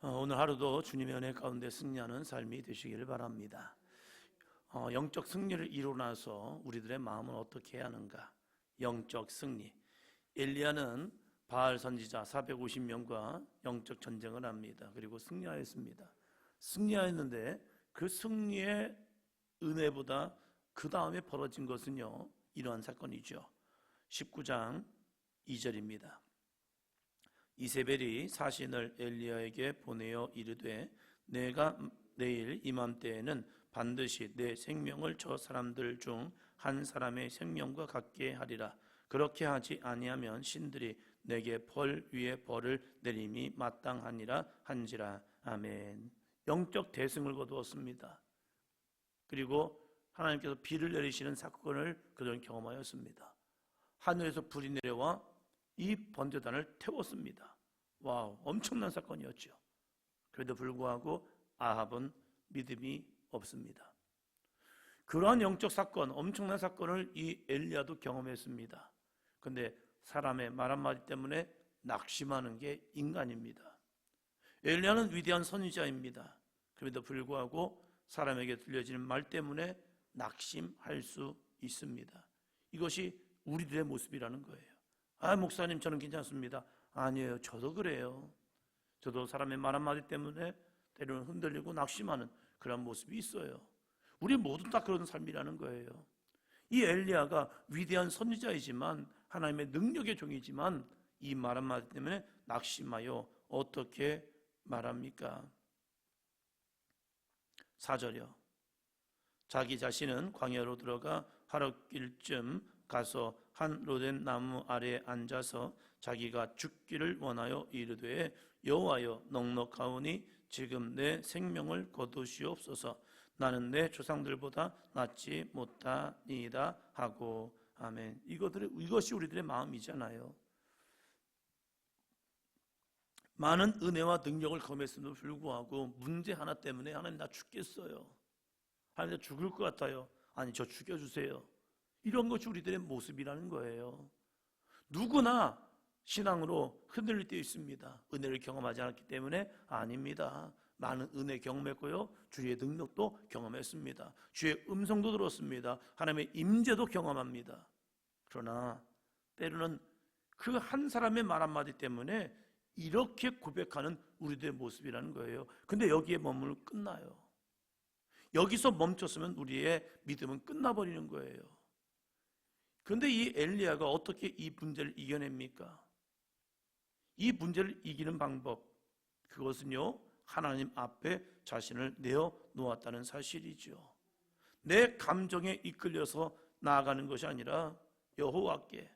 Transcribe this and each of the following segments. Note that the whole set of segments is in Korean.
오늘 하루도 주님의 은혜 가운데 승리하는 삶이 되시기를 바랍니다. 영적 승리를 이루고 나서 우리들의 마음은 어떻게 해야 하는가? 영적 승리. 엘리야는 바알 선지자 450명과 영적 전쟁을 합니다. 그리고 승리하였습니다. 승리하였는데 그 승리의 은혜보다 그 다음에 벌어진 것은요, 이러한 사건이죠. 19장 2절입니다. 이세벨이 사신을 엘리야에게 보내어 이르되 내가 내일 이맘때에는 반드시 내 생명을 저 사람들 중 한 사람의 생명과 같게 하리라. 그렇게 하지 아니하면 신들이 내게 벌 위에 벌을 내림이 마땅하니라 한지라. 아멘. 영적 대승을 거두었습니다. 그리고 하나님께서 비를 내리시는 사건을 그들은 경험하였습니다. 하늘에서 불이 내려와 이 번제단을 태웠습니다. 와우, 엄청난 사건이었죠. 그래도 불구하고 아합은 믿음이 없습니다. 그러한 영적 사건, 엄청난 사건을 이 엘리야도 경험했습니다. 그런데 사람의 말 한마디 때문에 낙심하는 게 인간입니다. 엘리야는 위대한 선지자입니다. 그래도 불구하고 사람에게 들려지는 말 때문에 낙심할 수 있습니다. 이것이 우리들의 모습이라는 거예요. 목사님 저는 괜찮습니다. 아니에요, 저도 그래요. 저도 사람의 말 한마디 때문에 때로는 흔들리고 낙심하는 그런 모습이 있어요. 우리 모두 다 그런 삶이라는 거예요. 이 엘리야가 위대한 선지자이지만 하나님의 능력의 종이지만 이 말 한마디 때문에 낙심하여 어떻게 말합니까? 4절이요. 자기 자신은 광야로 들어가 하룻길쯤 가서 한 로된 나무 아래에 앉아서 자기가 죽기를 원하여 이르되 여호와여 넉넉하오니 지금 내 생명을 거두시옵소서. 나는 내 조상들보다 낫지 못하니이다 하고. 아멘. 이것이 우리들의 마음이잖아요. 많은 은혜와 능력을 경험했음에도 불구하고 문제 하나 때문에 하나님 나 죽겠어요. 하나님 나 죽을 것 같아요. 아니 저 죽여주세요. 이런 것이 우리들의 모습이라는 거예요. 누구나 신앙으로 흔들릴 때 있습니다. 은혜를 경험하지 않았기 때문에 아닙니다. 많은 은혜 경험했고요, 주의 능력도 경험했습니다. 주의 음성도 들었습니다. 하나님의 임재도 경험합니다. 그러나 때로는 그 한 사람의 말 한마디 때문에 이렇게 고백하는 우리들의 모습이라는 거예요. 근데 여기에 머물러 끝나요. 여기서 멈췄으면 우리의 믿음은 끝나버리는 거예요. 그런데 이 엘리야가 어떻게 이 문제를 이겨냅니까? 이 문제를 이기는 방법, 그것은요, 하나님 앞에 자신을 내어놓았다는 사실이죠. 내 감정에 이끌려서 나아가는 것이 아니라 여호와께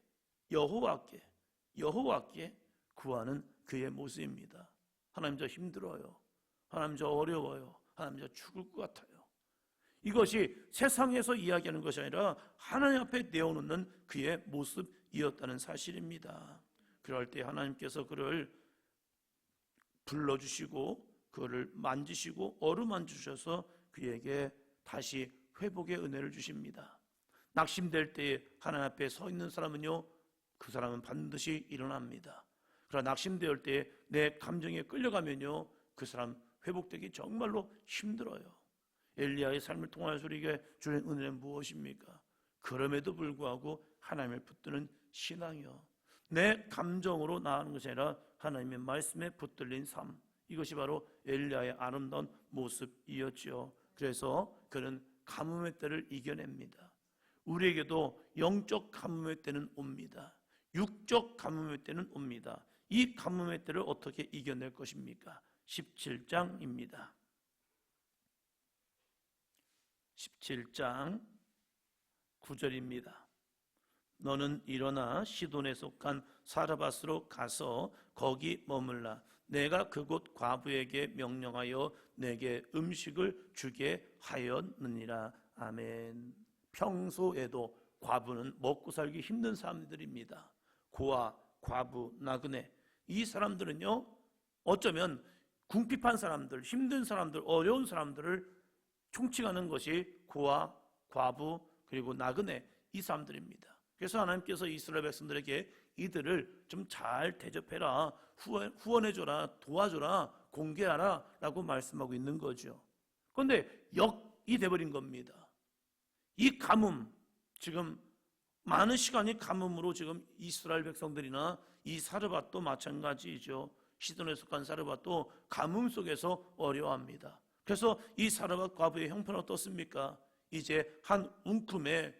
구하는 그의 모습입니다. 하나님 저 힘들어요. 하나님 저 어려워요. 하나님 저 죽을 것 같아요. 이것이 세상에서 이야기하는 것이 아니라 하나님 앞에 내어놓는 그의 모습이었다는 사실입니다. 그럴 때 하나님께서 그를 불러주시고 그를 만지시고 어루만지셔서 그에게 다시 회복의 은혜를 주십니다. 낙심될 때에 하나님 앞에 서 있는 사람은요, 그 사람은 반드시 일어납니다. 그러나 낙심될 때에 내 감정에 끌려가면요, 그 사람 회복되기 정말로 힘들어요. 엘리야의 삶을 통해서 우리에게 주는 은혜는 무엇입니까? 그럼에도 불구하고 하나님을 붙드는 신앙이요, 내 감정으로 나아가는 것이 아니라 하나님의 말씀에 붙들린 삶, 이것이 바로 엘리야의 아름다운 모습이었죠. 그래서 그는 가뭄의 때를 이겨냅니다. 우리에게도 영적 가뭄의 때는 옵니다. 육적 가뭄의 때는 옵니다. 이 가뭄의 때를 어떻게 이겨낼 것입니까? 17장입니다. 17장 9절입니다. 너는 일어나 시돈에 속한 사르밧으로 가서 거기 머물라. 내가 그곳 과부에게 명령하여 내게 음식을 주게 하였느니라. 아멘. 평소에도 과부는 먹고 살기 힘든 사람들입니다. 고아, 과부, 나그네, 이 사람들은요, 어쩌면 궁핍한 사람들, 힘든 사람들, 어려운 사람들을 총칭하는 것이 고아, 과부, 그리고 나그네, 이 사람들입니다. 그래서 하나님께서 이스라엘 백성들에게 이들을 좀 잘 대접해라, 후원해줘라, 도와줘라, 공개하라 라고 말씀하고 있는 거죠. 그런데 역이 돼버린 겁니다. 이 가뭄, 지금 많은 시간이 가뭄으로 지금 이스라엘 백성들이나 이 사르밧도 마찬가지죠. 시돈에 속한 사르밧도 가뭄 속에서 어려워합니다. 그래서 이 사르밧 과부의 형편은 어떻습니까? 이제 한 움큼의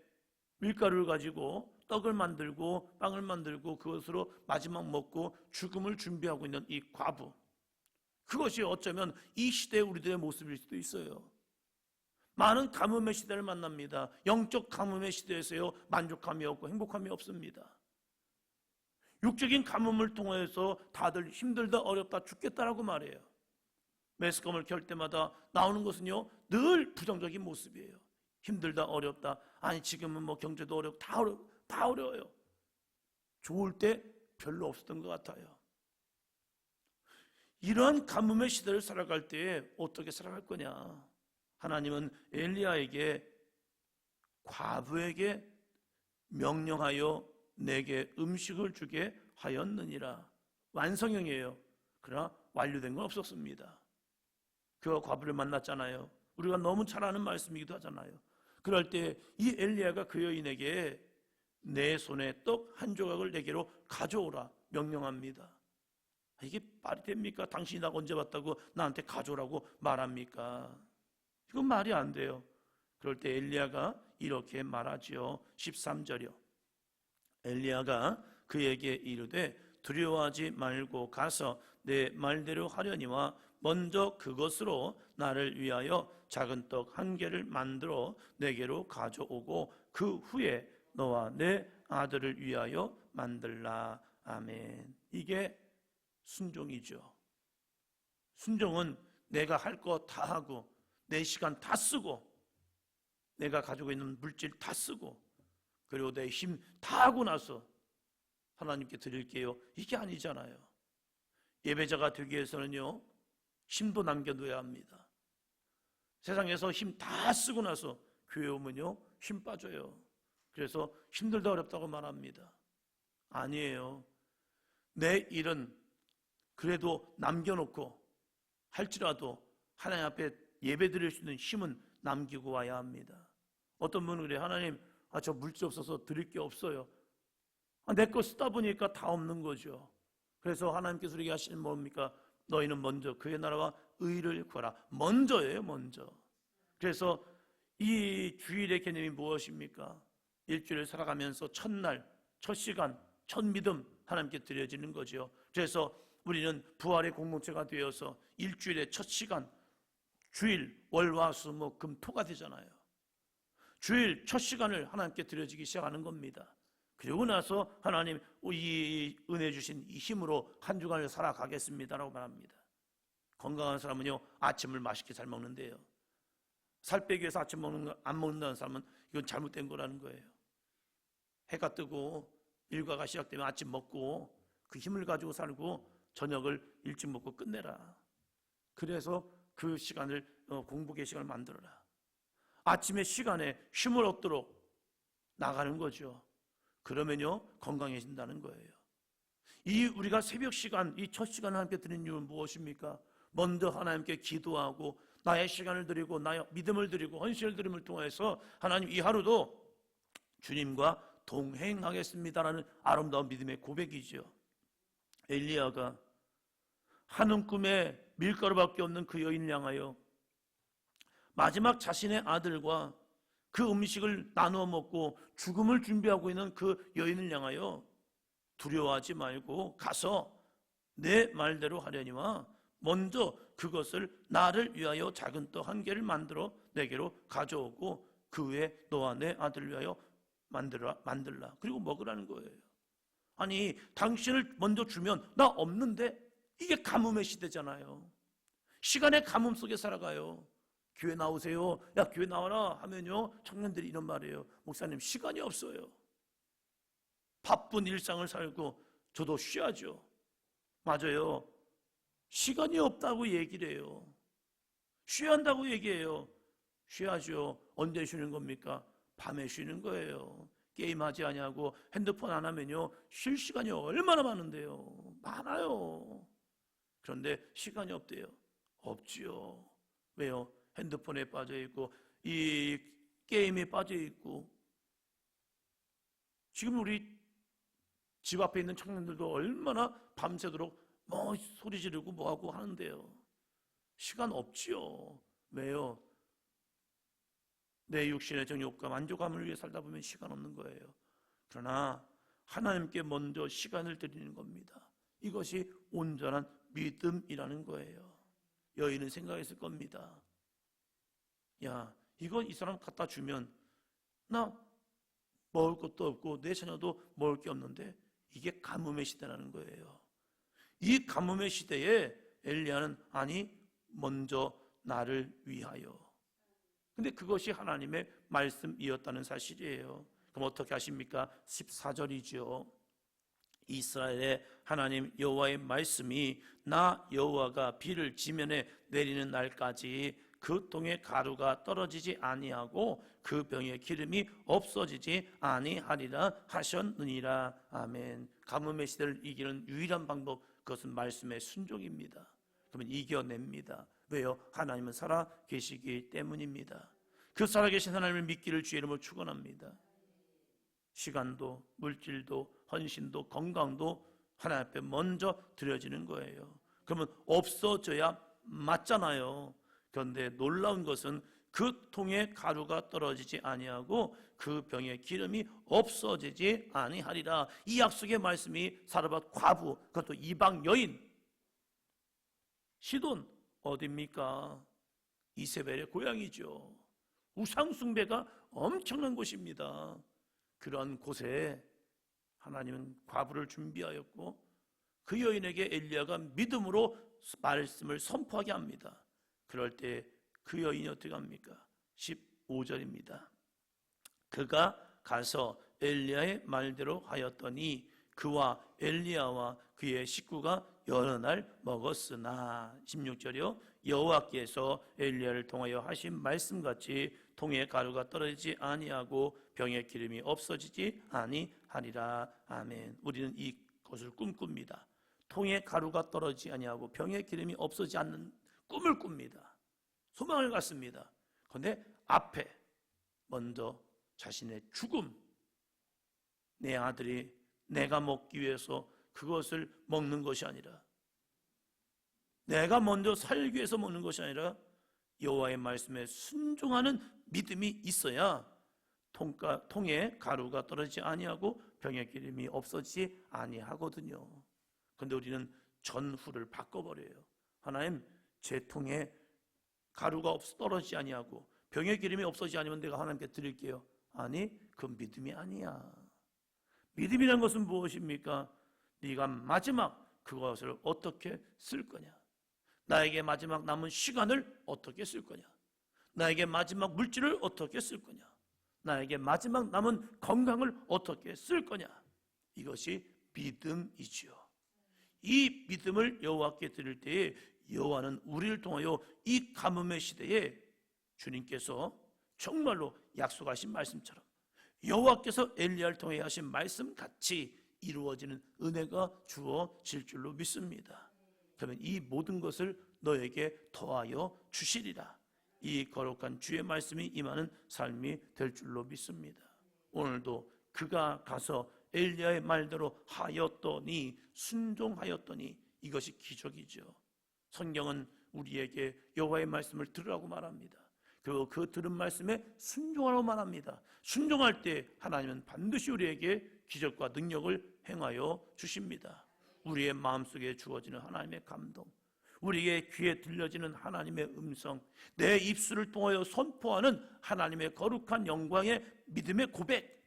밀가루를 가지고 떡을 만들고 빵을 만들고 그것으로 마지막 먹고 죽음을 준비하고 있는 이 과부, 그것이 어쩌면 이 시대의 우리들의 모습일 수도 있어요. 많은 가뭄의 시대를 만납니다. 영적 가뭄의 시대에서요, 만족감이 없고 행복함이 없습니다. 육적인 가뭄을 통해서 다들 힘들다, 어렵다, 죽겠다라고 말해요. 매스컴을 켤 때마다 나오는 것은요, 늘 부정적인 모습이에요. 힘들다, 어렵다. 아니 지금은 뭐 경제도 어렵고 다 어려워요. 좋을 때 별로 없었던 것 같아요. 이러한 가뭄의 시대를 살아갈 때에 어떻게 살아갈 거냐? 하나님은 엘리야에게, 과부에게 명령하여 내게 음식을 주게 하였느니라. 완성형이에요. 그러나 완료된 건 없었습니다. 그가 과부를 만났잖아요. 우리가 너무 잘 아는 말씀이기도 하잖아요. 그럴 때 이 엘리야가 그 여인에게 내 손에 떡 한 조각을 내게로 가져오라 명령합니다. 이게 말이 됩니까? 당신이 나 언제 봤다고 나한테 가져오라고 말합니까? 이건 말이 안 돼요. 그럴 때 엘리야가 이렇게 말하지요. 13절이요. 엘리야가 그에게 이르되 두려워하지 말고 가서 내 말대로 하려니와 먼저 그것으로 나를 위하여 작은 떡 한 개를 만들어 내게로 가져오고 그 후에 너와 내 아들을 위하여 만들라. 아멘. 이게 순종이죠. 순종은 내가 할 거 다 하고 내 시간 다 쓰고 내가 가지고 있는 물질 다 쓰고 그리고 내 힘 다 하고 나서 하나님께 드릴게요, 이게 아니잖아요. 예배자가 되기 위해서는요, 힘도 남겨둬야 합니다. 세상에서 힘 다 쓰고 나서 교회 오면요, 힘 빠져요. 그래서 힘들다 어렵다고 말합니다. 아니에요. 내 일은 그래도 남겨놓고 할지라도 하나님 앞에 예배 드릴 수 있는 힘은 남기고 와야 합니다. 어떤 분은 그래요. 하나님, 저 물질 없어서 드릴 게 없어요. 내 거 쓰다 보니까 다 없는 거죠. 그래서 하나님께서 우리에게 하시는 뭡니까? 너희는 먼저 그의 나라와 의를 구하라. 먼저예요, 먼저. 그래서 이 주일의 개념이 무엇입니까? 일주일을 살아가면서 첫날, 첫 시간, 첫 믿음 하나님께 드려지는 거죠. 그래서 우리는 부활의 공동체가 되어서 일주일의 첫 시간, 주일, 월, 화, 수, 목, 금, 토가 되잖아요. 주일 첫 시간을 하나님께 드려지기 시작하는 겁니다. 그리고 나서 하나님, 이 은혜 주신 이 힘으로 한 주간을 살아가겠습니다라고 말합니다. 건강한 사람은요, 아침을 맛있게 잘 먹는데요, 살 빼기 위해서 아침 안 먹는다는 사람은 이건 잘못된 거라는 거예요. 해가 뜨고 일과가 시작되면 아침 먹고 그 힘을 가지고 살고 저녁을 일찍 먹고 끝내라. 그래서 그 시간을 공복의 시간을 만들어라. 아침의 시간에 힘을 얻도록 나가는 거죠. 그러면요, 건강해진다는 거예요. 이 우리가 새벽 시간, 이 첫 시간을 함께 드리는 이유는 무엇입니까? 먼저 하나님께 기도하고 나의 시간을 드리고 나의 믿음을 드리고 헌신을 드림을 통해서 하나님, 이 하루도 주님과 동행하겠습니다라는 아름다운 믿음의 고백이죠. 엘리야가 한 꿈에 밀가루밖에 없는 그 여인을 향하여 마지막 자신의 아들과 그 음식을 나누어 먹고 죽음을 준비하고 있는 그 여인을 향하여 두려워하지 말고 가서 내 말대로 하려니와 먼저 그것을 나를 위하여 작은 떡 한 개를 만들어 내게로 가져오고 그 후에 너와 내 아들을 위하여 만들라. 그리고 먹으라는 거예요. 아니, 당신을 먼저 주면 나 없는데, 이게 가뭄의 시대잖아요. 시간의 가뭄 속에 살아가요. 교회 나오세요. 야, 교회 나와라 하면요, 청년들이 이런 말이에요. 목사님, 시간이 없어요. 바쁜 일상을 살고 저도 쉬어야죠. 맞아요. 시간이 없다고 얘기를 해요. 쉬어야 한다고 얘기해요. 쉬어야죠. 언제 쉬는 겁니까? 밤에 쉬는 거예요. 게임하지 아니하고 핸드폰 안 하면요 쉴 시간이 얼마나 많은데요. 많아요. 그런데 시간이 없대요. 없지요. 왜요? 핸드폰에 빠져 있고 이 게임에 빠져 있고. 지금 우리 집 앞에 있는 청년들도 얼마나 밤새도록 뭐 소리 지르고 뭐하고 하는데요. 시간 없지요. 왜요? 내 육신의 정욕과 만족감을 위해 살다 보면 시간 없는 거예요. 그러나 하나님께 먼저 시간을 드리는 겁니다. 이것이 온전한 믿음이라는 거예요. 여인은 생각했을 겁니다. 야, 이거 이 사람 갖다 주면 나 먹을 것도 없고 내 자녀도 먹을 게 없는데, 이게 가뭄의 시대라는 거예요. 이 가뭄의 시대에 엘리야는 아니 먼저 나를 위하여. 근데 그것이 하나님의 말씀이었다는 사실이에요. 그럼 어떻게 하십니까? 14절이죠. 이스라엘의 하나님 여호와의 말씀이 나 여호와가 비를 지면에 내리는 날까지 그 통에 가루가 떨어지지 아니하고 그 병에 기름이 없어지지 아니하리라 하셨느니라. 아멘. 가뭄의 시대를 이기는 유일한 방법, 그것은 말씀의 순종입니다. 그러면 이겨냅니다. 왜요? 하나님은 살아 계시기 때문입니다. 그 살아계신 하나님을 믿기를 주의 이름으로 축원합니다. 시간도 물질도 헌신도 건강도 하나님 앞에 먼저 드려지는 거예요. 그러면 없어져야 맞잖아요. 그런데 놀라운 것은 그 통에 가루가 떨어지지 아니하고 그 병에 기름이 없어지지 아니하리라. 이 약속의 말씀이 사르밧 과부, 그것도 이방 여인, 시돈 어디입니까? 이세벨의 고향이죠. 우상 숭배가 엄청난 곳입니다. 그러한 곳에 하나님은 과부를 준비하였고 그 여인에게 엘리야가 믿음으로 말씀을 선포하게 합니다. 그럴 때 그 여인이 어떻게 합니까? 15절입니다. 그가 가서 엘리야의 말대로 하였더니 그와 엘리야와 그의 식구가 여러 날 먹었으나. 16절이요. 여호와께서 엘리야를 통하여 하신 말씀같이 통에 가루가 떨어지지 아니하고 병에 기름이 없어지지 아니하리라. 아멘. 우리는 이것을 꿈꿉니다. 통에 가루가 떨어지지 아니하고 병에 기름이 없어지지 않는 꿈을 꿉니다. 소망을 갖습니다. 그런데 앞에 먼저 자신의 죽음, 내 아들이 내가 먹기 위해서 그것을 먹는 것이 아니라, 내가 먼저 살기 위해서 먹는 것이 아니라 여호와의 말씀에 순종하는 믿음이 있어야 통에 가루가 떨어지지 아니하고 병의 기름이 없어지지 아니하거든요. 그런데 우리는 전후를 바꿔버려요. 하나님, 제 통에 가루가 떨어지지 아니하고 병의 기름이 없어지지 않으면 내가 하나님께 드릴게요. 아니, 그건 믿음이 아니야. 믿음이란 것은 무엇입니까? 네가 마지막 그것을 어떻게 쓸 거냐, 나에게 마지막 남은 시간을 어떻게 쓸 거냐, 나에게 마지막 물질을 어떻게 쓸 거냐, 나에게 마지막 남은 건강을 어떻게 쓸 거냐, 이것이 믿음이지요. 이 믿음을 여호와께 드릴 때에 여호와는 우리를 통하여 이 가뭄의 시대에 주님께서 정말로 약속하신 말씀처럼 여호와께서 엘리야를 통해 하신 말씀 같이 이루어지는 은혜가 주어질 줄로 믿습니다. 그러면 이 모든 것을 너에게 더하여 주시리라. 이 거룩한 주의 말씀이 임하는 삶이 될 줄로 믿습니다. 오늘도 그가 가서 엘리야의 말대로 하였더니, 순종하였더니, 이것이 기적이죠. 성경은 우리에게 여호와의 말씀을 들으라고 말합니다. 그리고 그 들은 말씀에 순종하라고 말합니다. 순종할 때 하나님은 반드시 우리에게 기적과 능력을 행하여 주십니다. 우리의 마음속에 주어지는 하나님의 감동, 우리의 귀에 들려지는 하나님의 음성, 내 입술을 통하여 선포하는 하나님의 거룩한 영광의 믿음의 고백,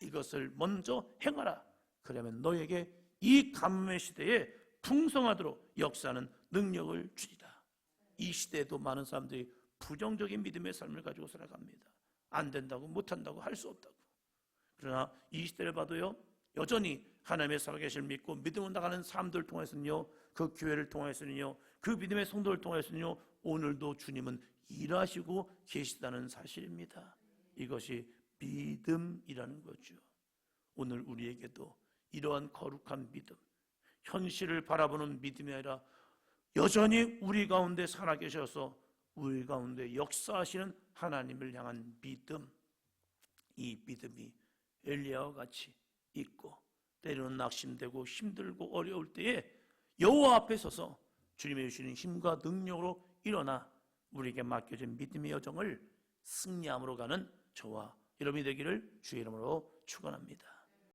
이것을 먼저 행하라. 그러면 너에게 이 가뭄의 시대에 풍성하도록 역사하는 능력을 주리라. 이 시대에도 많은 사람들이 부정적인 믿음의 삶을 가지고 살아갑니다. 안 된다고, 못한다고, 할 수 없다고. 그러나 이 시대를 봐도요, 여전히 하나님의 살아계실 믿고 믿음을 나가는 사람들 통해서는요, 그 교회를 통해서는요, 그 믿음의 성도를 통해서는요, 오늘도 주님은 일하시고 계시다는 사실입니다. 이것이 믿음이라는 거죠. 오늘 우리에게도 이러한 거룩한 믿음, 현실을 바라보는 믿음이 아니라 여전히 우리 가운데 살아계셔서 우리 가운데 역사하시는 하나님을 향한 믿음, 이 믿음이 엘리야와 같이 있고 때로는 낙심되고 힘들고 어려울 때에 여호와 앞에 서서 주님의 주시는 힘과 능력으로 일어나 우리에게 맡겨진 믿음의 여정을 승리함으로 가는 저와 여러분이 되기를 주의 이름으로 축원합니다.